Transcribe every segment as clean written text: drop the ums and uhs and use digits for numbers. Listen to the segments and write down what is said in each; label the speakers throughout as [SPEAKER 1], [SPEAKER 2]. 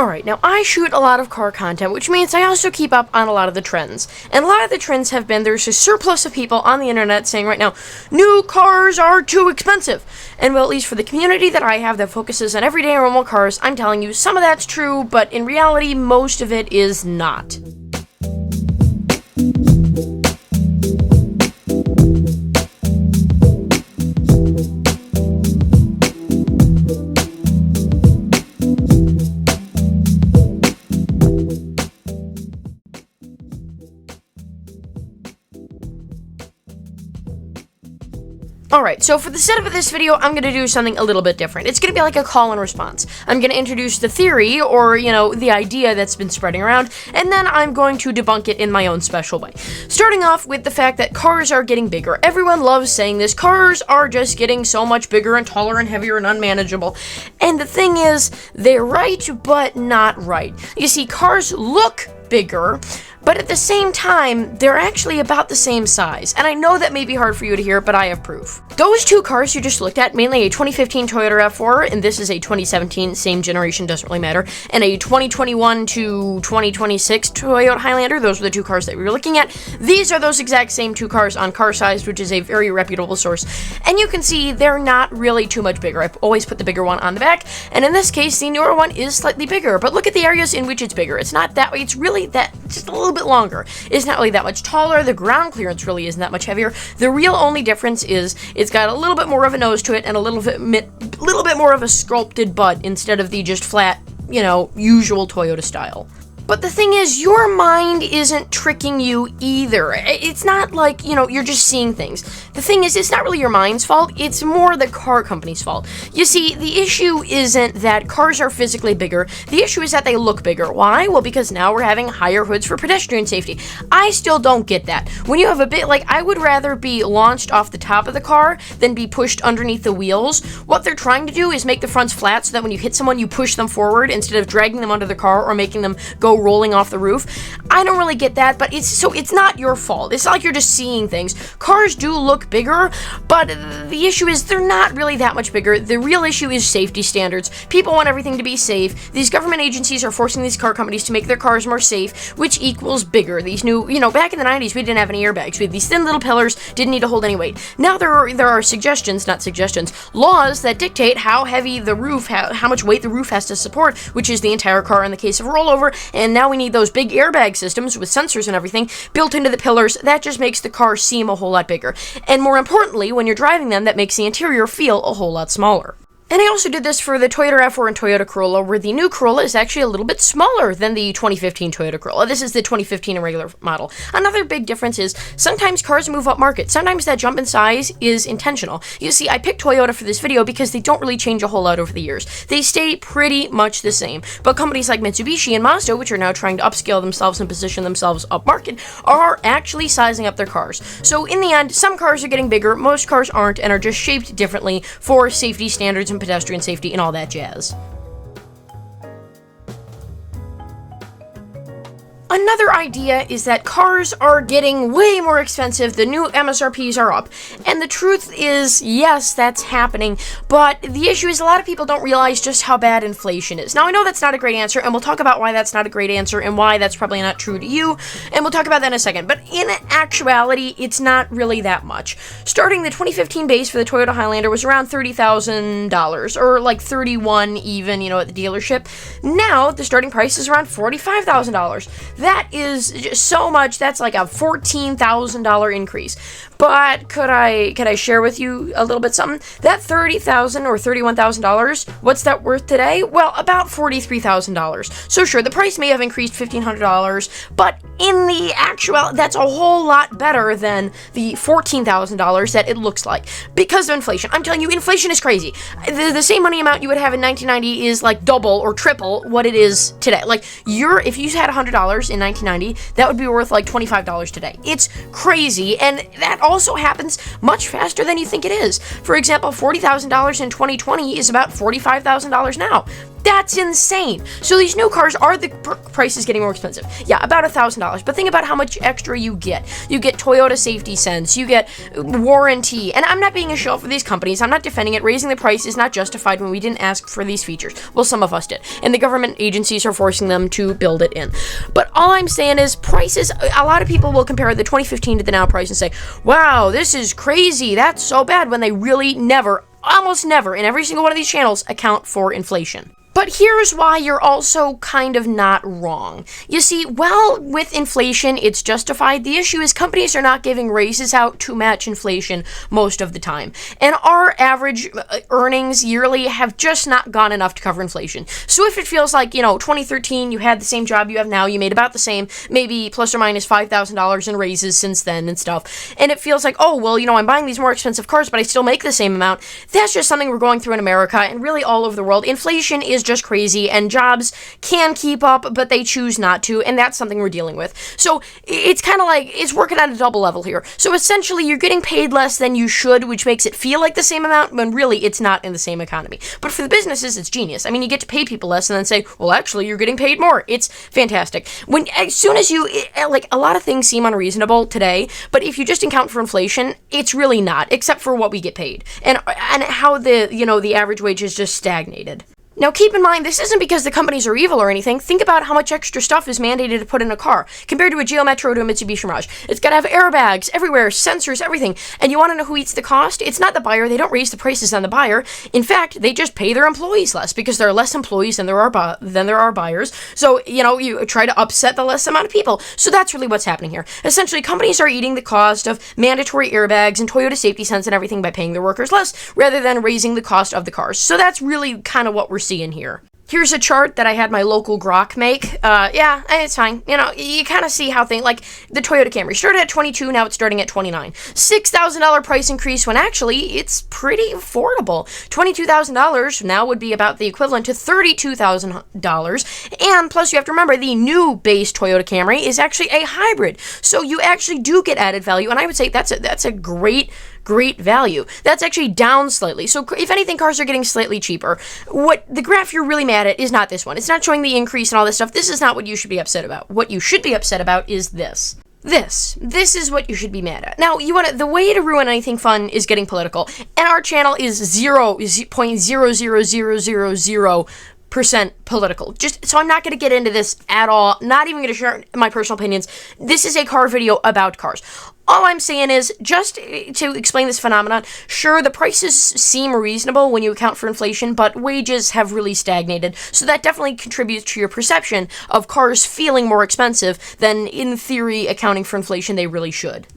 [SPEAKER 1] Alright, now I shoot a lot of car content, which means I also keep up on a lot of the trends. And a lot of the trends have been there's a surplus of people on the internet saying right now, new cars are too expensive. And well, at least for the community that I have that focuses on everyday normal cars, I'm telling you, some of that's true, but in reality, most of it is not. Alright, so for the setup of this video, I'm going to do something a little bit different. It's going to be like a call and response. I'm going to introduce the theory, or, the idea that's been spreading around, and then I'm going to debunk it in my own special way. Starting off with the fact that cars are getting bigger. Everyone loves saying this. Cars are just getting so much bigger and taller and heavier and unmanageable. And the thing is, they're right, but not right. You see, cars look bigger, but at the same time, they're actually about the same size. And I know that may be hard for you to hear, but I have proof. Those two cars you just looked at, mainly a 2015 Toyota RAV4, and this is a 2017, same generation, doesn't really matter, and a 2021 to 2026 Toyota Highlander, those were the two cars that we were looking at. These are those exact same two cars on Car Size, which is a very reputable source. And you can see they're not really too much bigger. I've always put the bigger one on the back, and in this case, the newer one is slightly bigger, but look at the areas in which it's bigger. It's not that way, it's really that, just a little bit longer. It's not really that much taller. The ground clearance really isn't that much heavier. The real only difference is it's got a little bit more of a nose to it and a little bit more of a sculpted butt instead of the just flat, usual Toyota style. But the thing is, your mind isn't tricking you either. It's not like, you're just seeing things. The thing is, it's not really your mind's fault, it's more the car company's fault. You see, the issue isn't that cars are physically bigger, the issue is that they look bigger. Why? Well, because now we're having higher hoods for pedestrian safety. I still don't get that. When you have a bit, I would rather be launched off the top of the car than be pushed underneath the wheels. What they're trying to do is make the fronts flat so that when you hit someone, you push them forward instead of dragging them under the car or making them go rolling off the roof. I don't really get that, but it's not your fault. It's not like you're just seeing things. Cars do look bigger, but the issue is they're not really that much bigger. The real issue is safety standards. People want everything to be safe. These government agencies are forcing these car companies to make their cars more safe, which equals bigger. These new, back in the 90s, we didn't have any airbags. We had these thin little pillars, didn't need to hold any weight. Now there are laws that dictate how heavy the roof, how much weight the roof has to support, which is the entire car in the case of rollover, and now we need those big airbag systems with sensors and everything built into the pillars. That just makes the car seem a whole lot bigger. And more importantly, when you're driving them, that makes the interior feel a whole lot smaller. And I also did this for the Toyota RAV4 and Toyota Corolla, where the new Corolla is actually a little bit smaller than the 2015 Toyota Corolla. This is the 2015 regular model. Another big difference is sometimes cars move up market. Sometimes that jump in size is intentional. You see, I picked Toyota for this video because they don't really change a whole lot over the years. They stay pretty much the same. But companies like Mitsubishi and Mazda, which are now trying to upscale themselves and position themselves up market, are actually sizing up their cars. So in the end, some cars are getting bigger, most cars aren't, and are just shaped differently for safety standards and pedestrian safety and all that jazz. Another idea is that cars are getting way more expensive, the new MSRPs are up, and the truth is, yes, that's happening, but the issue is a lot of people don't realize just how bad inflation is. Now, I know that's not a great answer, and we'll talk about why that's not a great answer and why that's probably not true to you, and we'll talk about that in a second, but in actuality, it's not really that much. Starting the 2015 base for the Toyota Highlander was around $30,000, or like $31 even, at the dealership. Now, the starting price is around $45,000. That is just so much. That's like a $14,000 increase. But could I share with you a little bit something? That $30,000 or $31,000, what's that worth today? Well, about $43,000. So sure, the price may have increased $1,500, but in the actual, that's a whole lot better than the $14,000 that it looks like because of inflation. I'm telling you, inflation is crazy. The same money amount you would have in 1990 is like double or triple what it is today. Like if you had $100 in 1990, that would be worth like $25 today. It's crazy, and that also happens much faster than you think it is. For example, $40,000 in 2020 is about $45,000 now. That's insane. So these new cars, are the prices getting more expensive? Yeah, about $1,000. But think about how much extra you get. You get Toyota Safety Sense, you get warranty. And I'm not being a shill for these companies. I'm not defending it. Raising the price is not justified when we didn't ask for these features. Well, some of us did. And the government agencies are forcing them to build it in. But all I'm saying is prices, a lot of people will compare the 2015 to the now price and say, wow, this is crazy. That's so bad, when they really never, almost never, in every single one of these channels account for inflation. But here's why you're also kind of not wrong. You see, well, with inflation, it's justified. The issue is companies are not giving raises out to match inflation most of the time. And our average earnings yearly have just not gone enough to cover inflation. So if it feels like, 2013, you had the same job you have now, you made about the same, maybe plus or minus $5,000 in raises since then and stuff, and it feels like, oh, well, I'm buying these more expensive cars, but I still make the same amount. That's just something we're going through in America and really all over the world. Inflation is just crazy, and jobs can keep up, but they choose not to, and that's something we're dealing with. So it's kind of like it's working at a double level here. So essentially, you're getting paid less than you should, which makes it feel like the same amount, when really it's not in the same economy. But for the businesses, it's genius. I mean, you get to pay people less and then say, well, actually, you're getting paid more. It's fantastic. As soon as a lot of things seem unreasonable today, but if you just account for inflation, it's really not, except for what we get paid and how the average wage is just stagnated. Now, keep in mind, this isn't because the companies are evil or anything. Think about how much extra stuff is mandated to put in a car, compared to a Geo Metro to a Mitsubishi Mirage. It's got to have airbags everywhere, sensors, everything. And you want to know who eats the cost? It's not the buyer. They don't raise the prices on the buyer. In fact, they just pay their employees less, because there are less employees than there are buyers. So, you try to upset the less amount of people. So that's really what's happening here. Essentially, companies are eating the cost of mandatory airbags and Toyota Safety Sense and everything by paying their workers less, rather than raising the cost of the cars. So that's really kind of what we're seeing here. Here's a chart that I had my local Grok make. Yeah, it's fine. You kind of see how things, like the Toyota Camry started at 22, now it's starting at 29. $6,000 price increase, when actually it's pretty affordable. $22,000 now would be about the equivalent to $32,000. And plus, you have to remember, the new base Toyota Camry is actually a hybrid. So you actually do get added value, and I would say that's a great value. That's actually down slightly. So if anything, cars are getting slightly cheaper. What the graph you're really mad at is not this one. It's not showing the increase and all this stuff. This is not what you should be upset about. What you should be upset about is this. This is what you should be mad at. Now, the way to ruin anything fun is getting political. And our channel is 0.00000% political. So I'm not going to get into this at all. Not even going to share my personal opinions. This is a car video about cars. All I'm saying is, just to explain this phenomenon, sure, the prices seem reasonable when you account for inflation, but wages have really stagnated. So that definitely contributes to your perception of cars feeling more expensive than, in theory, accounting for inflation, they really should.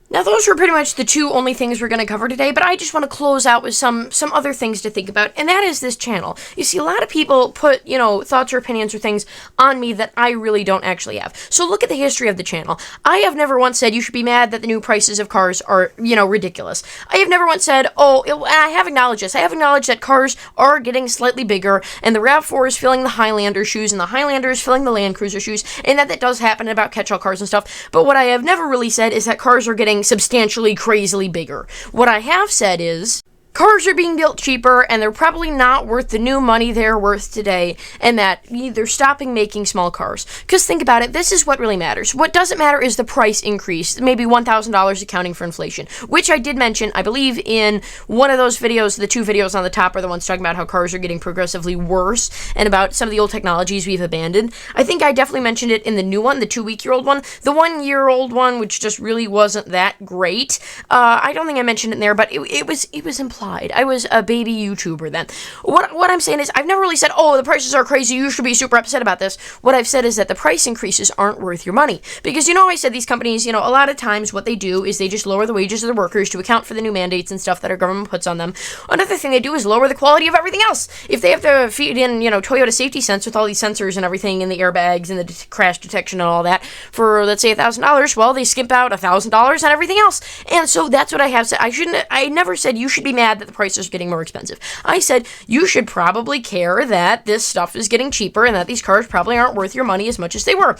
[SPEAKER 1] Now, those were pretty much the two only things we're going to cover today, but I just want to close out with some other things to think about, and that is this channel. You see, a lot of people put, thoughts or opinions or things on me that I really don't actually have. So look at the history of the channel. I have never once said you should be mad that the new prices of cars are, ridiculous. I have never once said, and I have acknowledged this. I have acknowledged that cars are getting slightly bigger, and the RAV4 is filling the Highlander shoes, and the Highlander is filling the Land Cruiser shoes, and that does happen about catch-all cars and stuff. But what I have never really said is that cars are getting substantially, crazily bigger. What I have said is, cars are being built cheaper, and they're probably not worth the new money they're worth today, and that they're stopping making small cars. Because think about it, this is what really matters. What doesn't matter is the price increase, maybe $1,000 accounting for inflation, which I did mention, I believe, in one of those videos. The two videos on the top are the ones talking about how cars are getting progressively worse, and about some of the old technologies we've abandoned. I think I definitely mentioned it in the new one, the 2-week-old one. The 1-year-old one, which just really wasn't that great, I don't think I mentioned it in there, but it was implied. I was a baby YouTuber then. What I'm saying is, I've never really said, the prices are crazy, you should be super upset about this. What I've said is that the price increases aren't worth your money. Because, I said these companies, a lot of times what they do is they just lower the wages of the workers to account for the new mandates and stuff that our government puts on them. Another thing they do is lower the quality of everything else. If they have to feed in, Toyota Safety Sense with all these sensors and everything, and the airbags and the crash detection and all that for, let's say, $1,000, well, they skimp out $1,000 on everything else. And so that's what I have said. I never said you should be mad mad that the price is getting more expensive. I said you should probably care that this stuff is getting cheaper and that these cars probably aren't worth your money as much as they were.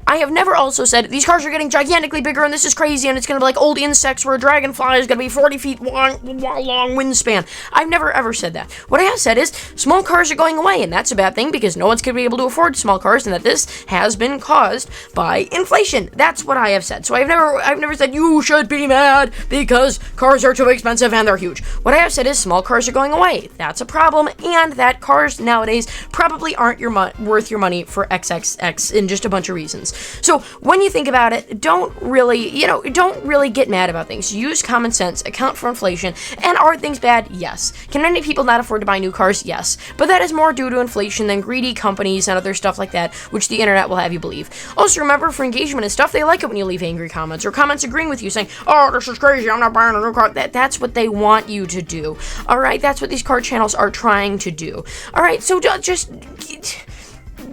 [SPEAKER 1] I have never also said these cars are getting gigantically bigger and this is crazy and it's going to be like old insects where a dragonfly is going to be 40 feet long wingspan. I've never ever said that. What I have said is small cars are going away, and that's a bad thing because no one's going to be able to afford small cars, and that this has been caused by inflation. That's what I have said. So I've never said you should be mad because cars are too expensive and they're huge. What I have said is small cars are going away. That's a problem, and that cars nowadays probably aren't worth your money for XXX in just a bunch of reasons. So when you think about it, don't really get mad about things. Use common sense, account for inflation, and are things bad? Yes. Can many people not afford to buy new cars? Yes. But that is more due to inflation than greedy companies and other stuff like that, which the internet will have you believe. Also remember, for engagement and stuff, they like it when you leave angry comments or comments agreeing with you saying, oh, this is crazy, I'm not buying a new car. That's what they want you to do. Alright, that's what these car channels are trying to do. Alright, so just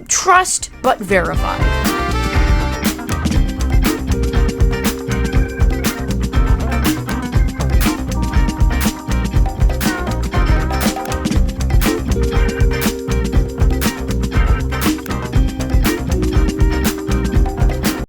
[SPEAKER 1] trust but verify.